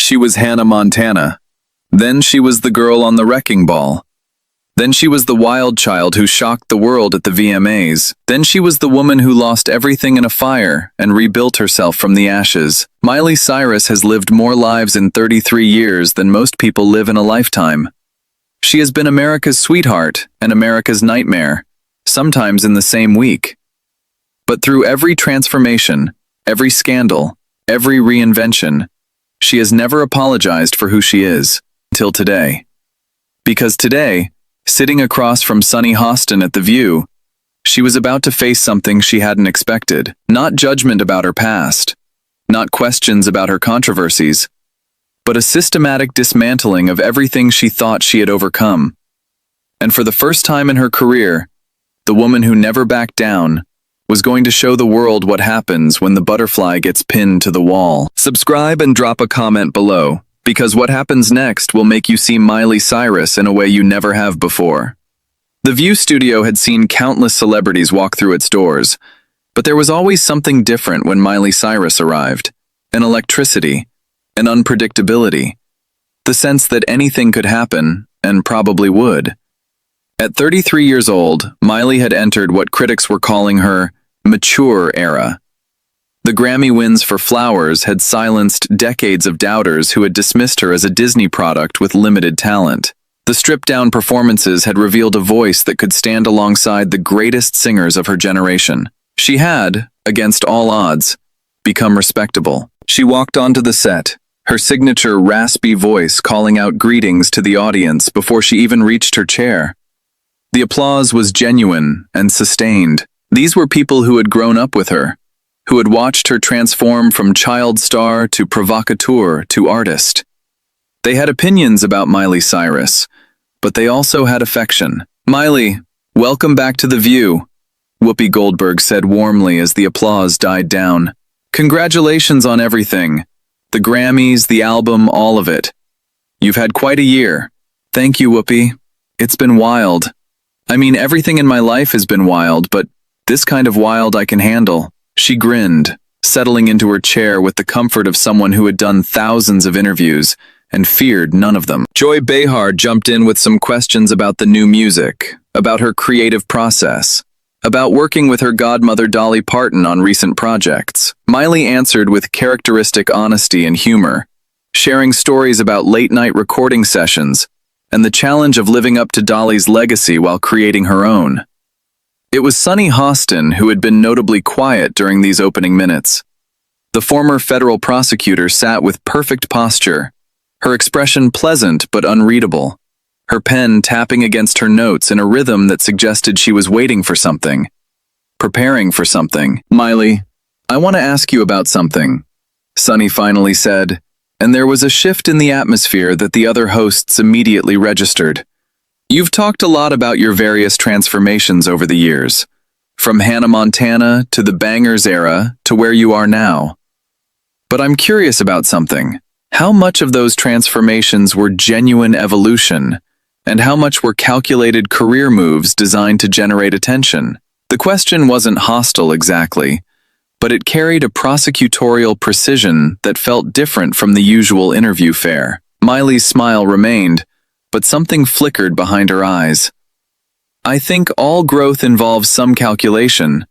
She was Hannah Montana. Then she was the girl on the wrecking ball. Then she was the wild child who shocked the world at the VMAs. Then she was the woman who lost everything in a fire and rebuilt herself from the ashes. Miley Cyrus has lived more lives in 33 years than most people live in a lifetime. She has been America's sweetheart and America's nightmare, sometimes in the same week. But through every transformation, every scandal, every reinvention, she has never apologized for who she is, till today. Because today, sitting across from sunny Hostin at The View, she was about to face something she hadn't expected. Not judgment about her past, not questions about her controversies, but a systematic dismantling of everything she thought she had overcome. And for the first time in her career, the woman who never backed down was going to show the world what happens when the butterfly gets pinned to the wall. Subscribe and drop a comment below, because what happens next will make you see Miley Cyrus in a way you never have before. The View studio had seen countless celebrities walk through its doors, but there was always something different when Miley Cyrus arrived. An electricity, an unpredictability, the sense that anything could happen, and probably would. At 33 years old, Miley had entered what critics were calling her mature era. The Grammy wins for Flowers had silenced decades of doubters who had dismissed her as a Disney product with limited talent. The stripped-down performances had revealed a voice that could stand alongside the greatest singers of her generation. She had, against all odds, become respectable. She walked onto the set, her signature raspy voice calling out greetings to the audience before she even reached her chair. The applause was genuine and sustained. These were people who had grown up with her, who had watched her transform from child star to provocateur to artist. They had opinions about Miley Cyrus, but they also had affection. "Miley, welcome back to The View," Whoopi Goldberg said warmly as the applause died down. "Congratulations on everything. The Grammys, the album, all of it. You've had quite a year." "Thank you, Whoopi. It's been wild. I mean, everything in my life has been wild, but this kind of wild I can handle." She grinned, settling into her chair with the comfort of someone who had done thousands of interviews and feared none of them. Joy Behar jumped in with some questions about the new music, about her creative process, about working with her godmother Dolly Parton on recent projects. Miley answered with characteristic honesty and humor, sharing stories about late-night recording sessions and the challenge of living up to Dolly's legacy while creating her own. It was Sunny Hostin who had been notably quiet during these opening minutes. The former federal prosecutor sat with perfect posture, her expression pleasant but unreadable, her pen tapping against her notes in a rhythm that suggested she was waiting for something, preparing for something. "Miley, I want to ask you about something," Sunny finally said, and there was a shift in the atmosphere that the other hosts immediately registered. "You've talked a lot about your various transformations over the years, from Hannah Montana to the Bangerz era to where you are now. But I'm curious about something. How much of those transformations were genuine evolution, and how much were calculated career moves designed to generate attention?" The question wasn't hostile exactly, but it carried a prosecutorial precision that felt different from the usual interview fare. Miley's smile remained, but something flickered behind her eyes. "I think all growth involves some calculation.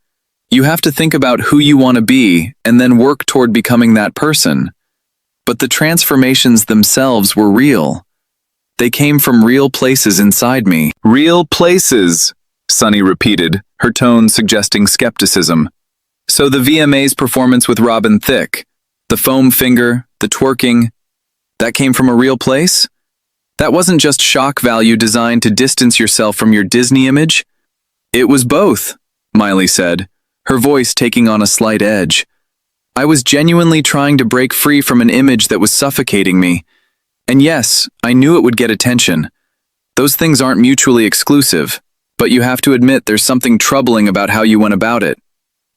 You have to think about who you want to be and then work toward becoming that person. But the transformations themselves were real. They came from real places inside me." "Real places," Sunny repeated, her tone suggesting skepticism. "So the VMA's performance with Robin Thicke, the foam finger, the twerking, that came from a real place? That wasn't just shock value designed to distance yourself from your Disney image?" "It was both," Miley said, her voice taking on a slight edge. "I was genuinely trying to break free from an image that was suffocating me. And yes, I knew it would get attention. Those things aren't mutually exclusive, but you have to admit there's something troubling about how you went about it,"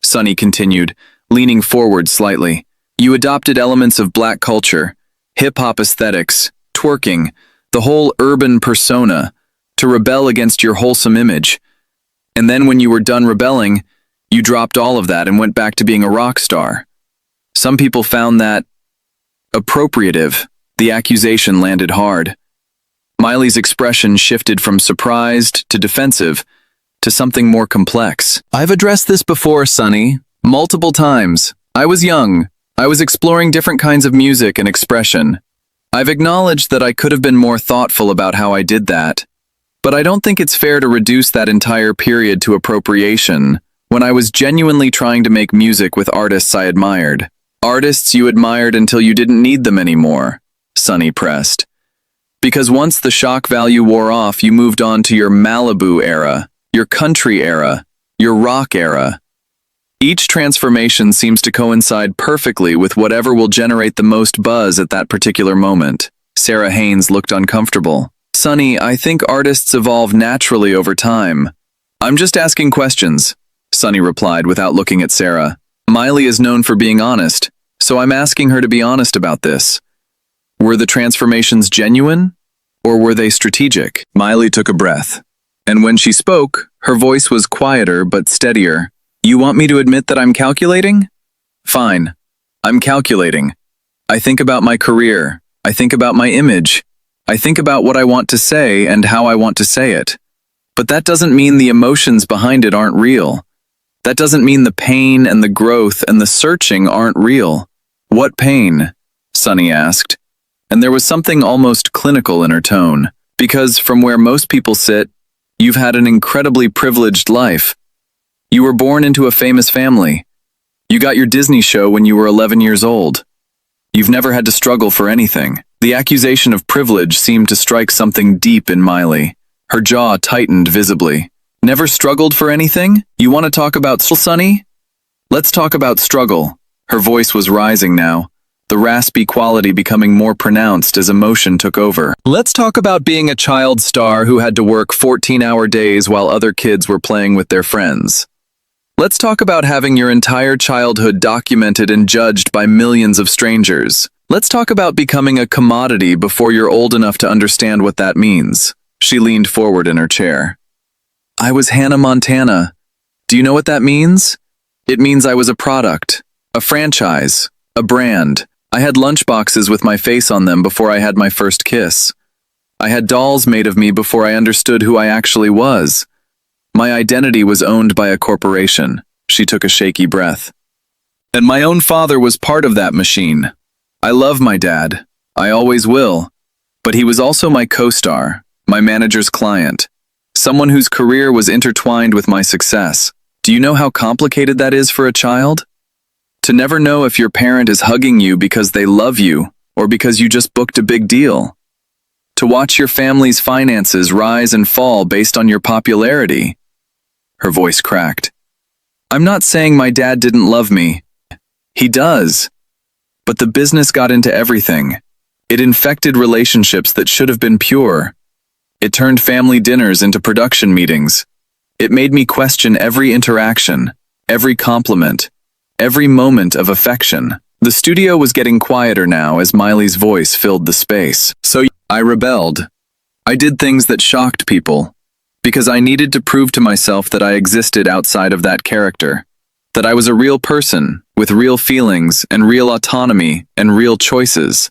Sunny continued, leaning forward slightly. "You adopted elements of black culture, hip-hop aesthetics, twerking, the whole urban persona, to rebel against your wholesome image. And then when you were done rebelling, you dropped all of that and went back to being a rock star. Some people found that appropriative. The accusation landed hard. Miley's expression shifted from surprised to defensive to something more complex. I've addressed this before, Sonny, multiple times. I was young. I was exploring different kinds of music and expression. I've acknowledged that I could have been more thoughtful about how I did that. But I don't think it's fair to reduce that entire period to appropriation when I was genuinely trying to make music with artists I admired. Artists you admired until you didn't need them anymore, Sonny pressed. Because once the shock value wore off, you moved on to your Malibu era, your country era, your rock era. Each transformation seems to coincide perfectly with whatever will generate the most buzz at that particular moment. Sarah Haynes looked uncomfortable. Sonny, I think artists evolve naturally over time. I'm just asking questions, Sonny replied without looking at Sarah. Miley is known for being honest, so I'm asking her to be honest about this. Were the transformations genuine, or were they strategic? Miley took a breath, and when she spoke, her voice was quieter but steadier. You want me to admit that I'm calculating? Fine. I'm calculating. I think about my career. I think about my image. I think about what I want to say and how I want to say it. But that doesn't mean the emotions behind it aren't real. That doesn't mean the pain and the growth and the searching aren't real. What pain? Sonny asked. And there was something almost clinical in her tone. Because from where most people sit, you've had an incredibly privileged life. You were born into a famous family. You got your Disney show when you were 11 years old. You've never had to struggle for anything. The accusation of privilege seemed to strike something deep in Miley. Her jaw tightened visibly. Never struggled for anything? You want to talk about Sonny? Let's talk about struggle. Her voice was rising now, the raspy quality becoming more pronounced as emotion took over. Let's talk about being a child star who had to work 14-hour days while other kids were playing with their friends. Let's talk about having your entire childhood documented and judged by millions of strangers. Let's talk about becoming a commodity before you're old enough to understand what that means. She leaned forward in her chair. I was Hannah Montana. Do you know what that means? It means I was a product, a franchise, a brand. I had lunchboxes with my face on them before I had my first kiss. I had dolls made of me before I understood who I actually was. My identity was owned by a corporation. She took a shaky breath. And my own father was part of that machine. I love my dad. I always will. But he was also my co-star, my manager's client, someone whose career was intertwined with my success. Do you know how complicated that is for a child? To never know if your parent is hugging you because they love you or because you just booked a big deal. To watch your family's finances rise and fall based on your popularity. Her voice cracked. I'm not saying my dad didn't love me. He does. But the business got into everything. It infected relationships that should have been pure. It turned family dinners into production meetings. It made me question every interaction, every compliment, every moment of affection. The studio was getting quieter now as Miley's voice filled the space. So I rebelled. I did things that shocked people, because I needed to prove to myself that I existed outside of that character, that I was a real person with real feelings and real autonomy and real choices.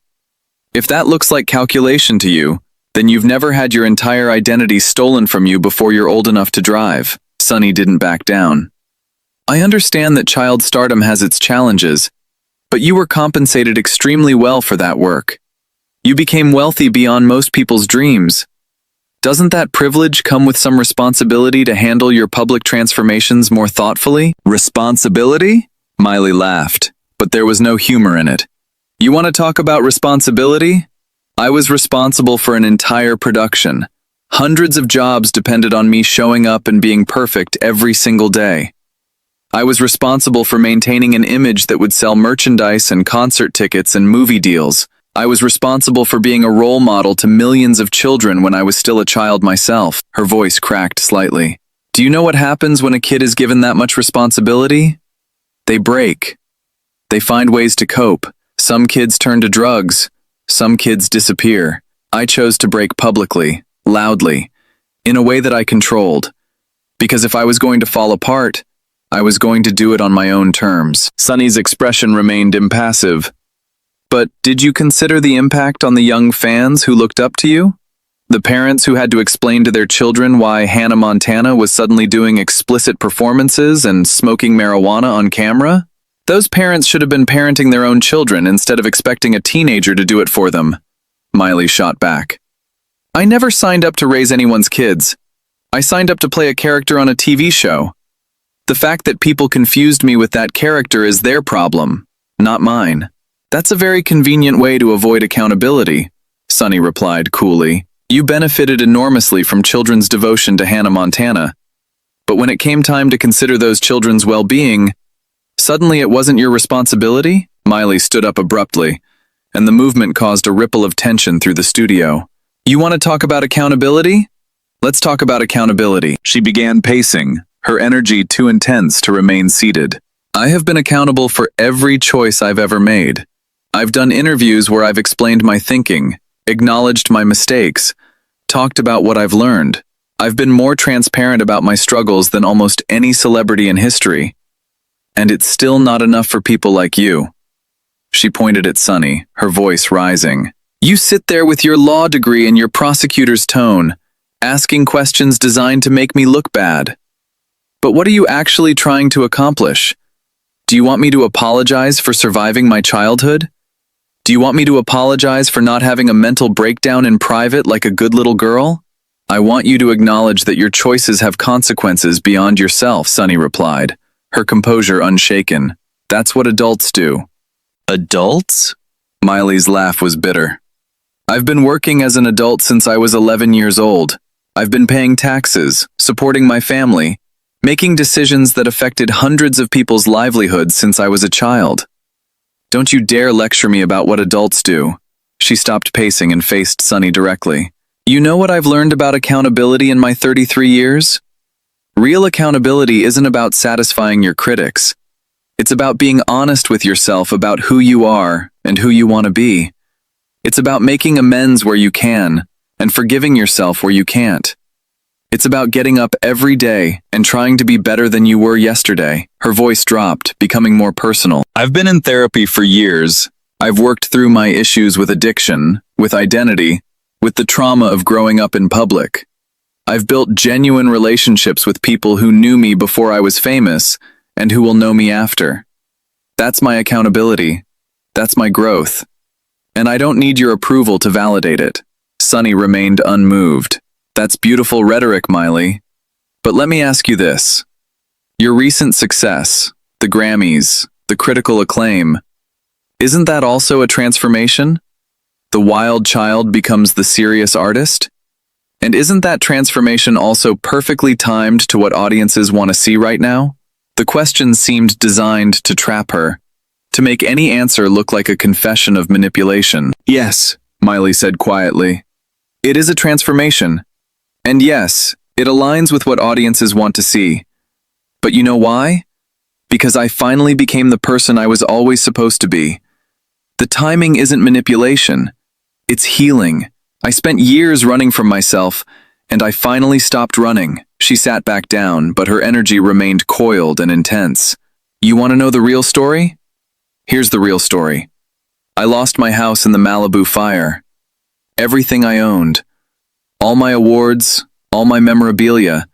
If that looks like calculation to you, then you've never had your entire identity stolen from you before you're old enough to drive. Sonny didn't back down. I understand that child stardom has its challenges, but you were compensated extremely well for that work. You became wealthy beyond most people's dreams. Doesn't that privilege come with some responsibility to handle your public transformations more thoughtfully? Responsibility? Miley laughed, but there was no humor in it. You want to talk about responsibility? I was responsible for an entire production. Hundreds of jobs depended on me showing up and being perfect every single day. I was responsible for maintaining an image that would sell merchandise and concert tickets and movie deals. I was responsible for being a role model to millions of children when I was still a child myself. Her voice cracked slightly. Do you know what happens when a kid is given that much responsibility? They break. They find ways to cope. Some kids turn to drugs. Some kids disappear. I chose to break publicly, loudly, in a way that I controlled. Because if I was going to fall apart, I was going to do it on my own terms. Sonny's expression remained impassive. But did you consider the impact on the young fans who looked up to you? The parents who had to explain to their children why Hannah Montana was suddenly doing explicit performances and smoking marijuana on camera? Those parents should have been parenting their own children instead of expecting a teenager to do it for them. Miley shot back. I never signed up to raise anyone's kids. I signed up to play a character on a TV show. The fact that people confused me with that character is their problem, not mine. That's a very convenient way to avoid accountability, Sunny replied coolly. You benefited enormously from children's devotion to Hannah Montana. But when it came time to consider those children's well-being, suddenly it wasn't your responsibility? Miley stood up abruptly, and the movement caused a ripple of tension through the studio. You want to talk about accountability? Let's talk about accountability. She began pacing, her energy too intense to remain seated. I have been accountable for every choice I've ever made. I've done interviews where I've explained my thinking, acknowledged my mistakes, talked about what I've learned. I've been more transparent about my struggles than almost any celebrity in history. And it's still not enough for people like you. She pointed at Sunny, her voice rising. You sit there with your law degree and your prosecutor's tone, asking questions designed to make me look bad. But what are you actually trying to accomplish? Do you want me to apologize for surviving my childhood? Do you want me to apologize for not having a mental breakdown in private like a good little girl? I want you to acknowledge that your choices have consequences beyond yourself, Sunny replied, her composure unshaken. That's what adults do. Adults? Miley's laugh was bitter. I've been working as an adult since I was 11 years old. I've been paying taxes, supporting my family, making decisions that affected hundreds of people's livelihoods since I was a child. Don't you dare lecture me about what adults do. She stopped pacing and faced Sunny directly. You know what I've learned about accountability in my 33 years? Real accountability isn't about satisfying your critics. It's about being honest with yourself about who you are and who you want to be. It's about making amends where you can and forgiving yourself where you can't. It's about getting up every day and trying to be better than you were yesterday. Her voice dropped, becoming more personal. I've been in therapy for years. I've worked through my issues with addiction, with identity, with the trauma of growing up in public. I've built genuine relationships with people who knew me before I was famous and who will know me after. That's my accountability. That's my growth. And I don't need your approval to validate it. Sunny remained unmoved. That's beautiful rhetoric, Miley. But let me ask you this. Your recent success, the Grammys, the critical acclaim, isn't that also a transformation? The wild child becomes the serious artist? And isn't that transformation also perfectly timed to what audiences want to see right now? The question seemed designed to trap her, to make any answer look like a confession of manipulation. Yes, Miley said quietly. It is a transformation. And yes, it aligns with what audiences want to see. But you know why? Because I finally became the person I was always supposed to be. The timing isn't manipulation. It's healing. I spent years running from myself, and I finally stopped running. She sat back down, but her energy remained coiled and intense. You want to know the real story? Here's the real story. I lost my house in the Malibu fire. Everything I owned. All my awards, all my memorabilia,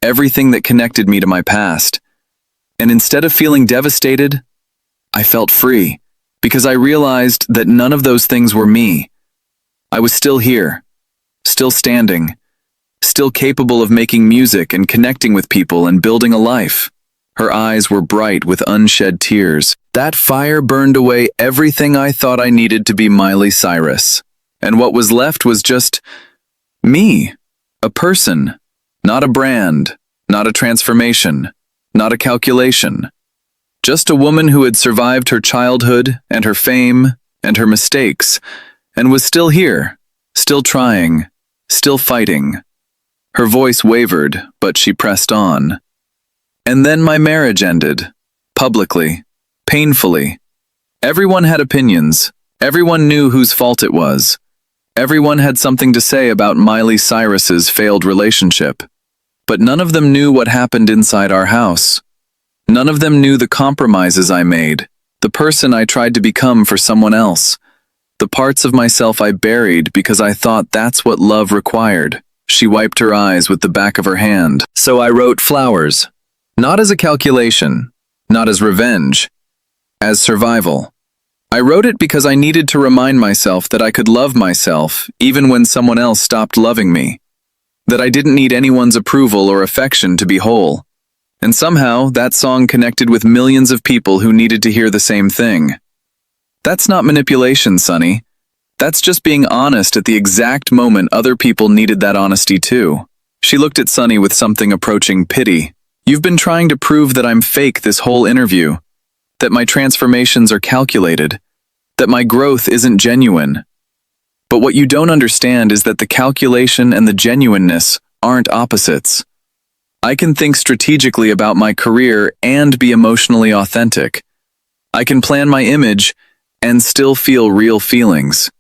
everything that connected me to my past. And instead of feeling devastated, I felt free, because I realized that none of those things were me. I was still here, still standing, still capable of making music and connecting with people and building a life. Her eyes were bright with unshed tears. That fire burned away everything I thought I needed to be Miley Cyrus. And what was left was just me, a person, not a brand, not a transformation, not a calculation. Just a woman who had survived her childhood and her fame and her mistakes, and was still here, still trying, still fighting. Her voice wavered, but she pressed on. And then my marriage ended, publicly, painfully. Everyone had opinions. Everyone knew whose fault it was. Everyone had something to say about Miley Cyrus's failed relationship. But none of them knew what happened inside our house. None of them knew the compromises I made, the person I tried to become for someone else, the parts of myself I buried because I thought that's what love required. She wiped her eyes with the back of her hand. So I wrote flowers, not as a calculation, not as revenge, as survival. I wrote it because I needed to remind myself that I could love myself even when someone else stopped loving me, that I didn't need anyone's approval or affection to be whole. And somehow, that song connected with millions of people who needed to hear the same thing. That's not manipulation, Sonny. That's just being honest at the exact moment other people needed that honesty too. She looked at Sonny with something approaching pity. You've been trying to prove that I'm fake this whole interview, that my transformations are calculated, that my growth isn't genuine. But what you don't understand is that the calculation and the genuineness aren't opposites. I can think strategically about my career and be emotionally authentic. I can plan my image and still feel real feelings.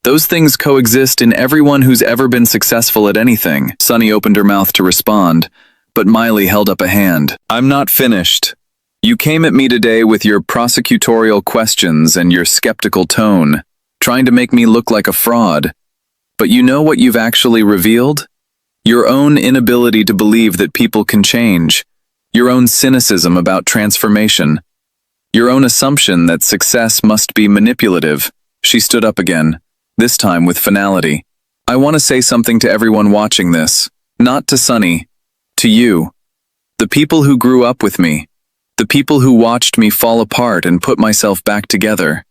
Those things coexist in everyone who's ever been successful at anything. Sonny opened her mouth to respond, but Miley held up a hand. I'm not finished. You came at me today with your prosecutorial questions and your skeptical tone, trying to make me look like a fraud. But you know what you've actually revealed? Your own inability to believe that people can change, your own cynicism about transformation, your own assumption that success must be manipulative. She stood up again, this time with finality. I want to say something to everyone watching this, not to Sonny, to you. The people who grew up with me, the people who watched me fall apart and put myself back together,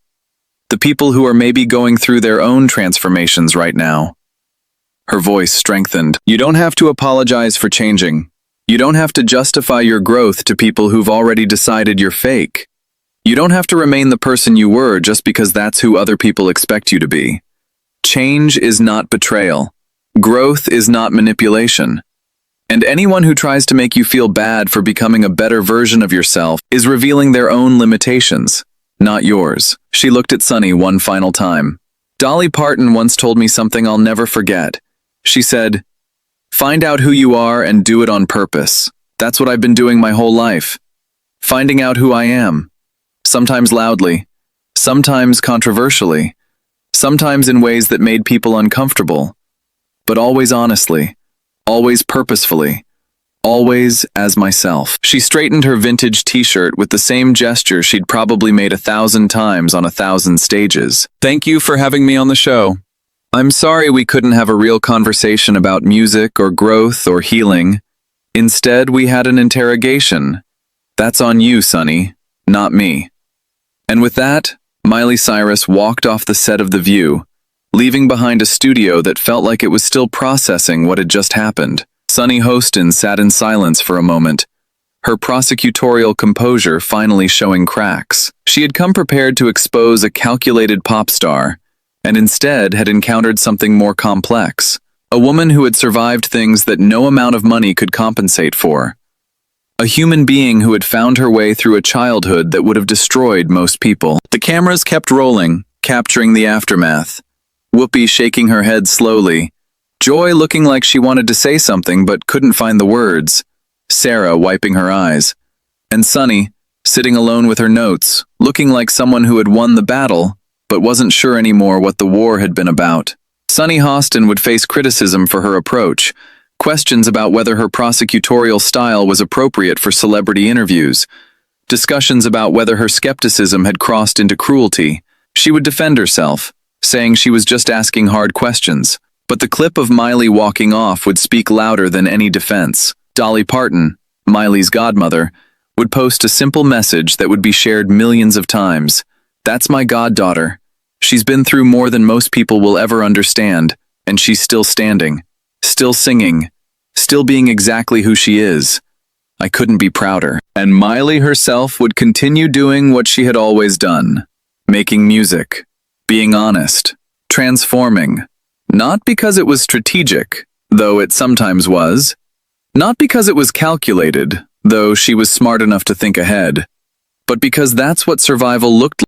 the people who are maybe going through their own transformations right now. Her voice strengthened. You don't have to apologize for changing. You don't have to justify your growth to people who've already decided you're fake. You don't have to remain the person you were just because that's who other people expect you to be. Change is not betrayal. Growth is not manipulation. And anyone who tries to make you feel bad for becoming a better version of yourself is revealing their own limitations, not yours. She looked at Sonny one final time. Dolly Parton once told me something I'll never forget. She said, "Find out who you are and do it on purpose." That's what I've been doing my whole life. Finding out who I am. Sometimes loudly, sometimes controversially, sometimes in ways that made people uncomfortable, but always honestly, always purposefully, always as myself. She straightened her vintage t-shirt with the same gesture she'd probably made 1,000 times on 1,000 stages. Thank you for having me on the show. I'm sorry we couldn't have a real conversation about music or growth or healing. Instead, we had an interrogation. That's on you, Sonny, not me. And with that, Miley Cyrus walked off the set of The View, leaving behind a studio that felt like it was still processing what had just happened. Sonny Hostin sat in silence for a moment, her prosecutorial composure finally showing cracks. She had come prepared to expose a calculated pop star, and instead had encountered something more complex. A woman who had survived things that no amount of money could compensate for. A human being who had found her way through a childhood that would have destroyed most people. The cameras kept rolling, capturing the aftermath. Whoopi shaking her head slowly. Joy looking like she wanted to say something but couldn't find the words. Sarah wiping her eyes. And Sonny, sitting alone with her notes, looking like someone who had won the battle, but wasn't sure anymore what the war had been about. Sonny Hostin would face criticism for her approach, questions about whether her prosecutorial style was appropriate for celebrity interviews, discussions about whether her skepticism had crossed into cruelty. She would defend herself, saying she was just asking hard questions, but the clip of Miley walking off would speak louder than any defense. Dolly Parton, Miley's godmother, would post a simple message that would be shared millions of times. That's my goddaughter. She's been through more than most people will ever understand, and she's still standing, still singing, still being exactly who she is. I couldn't be prouder. And Miley herself would continue doing what she had always done, making music, being honest, transforming. Not because it was strategic, though it sometimes was. Not because it was calculated, though she was smart enough to think ahead. But because that's what survival looked like.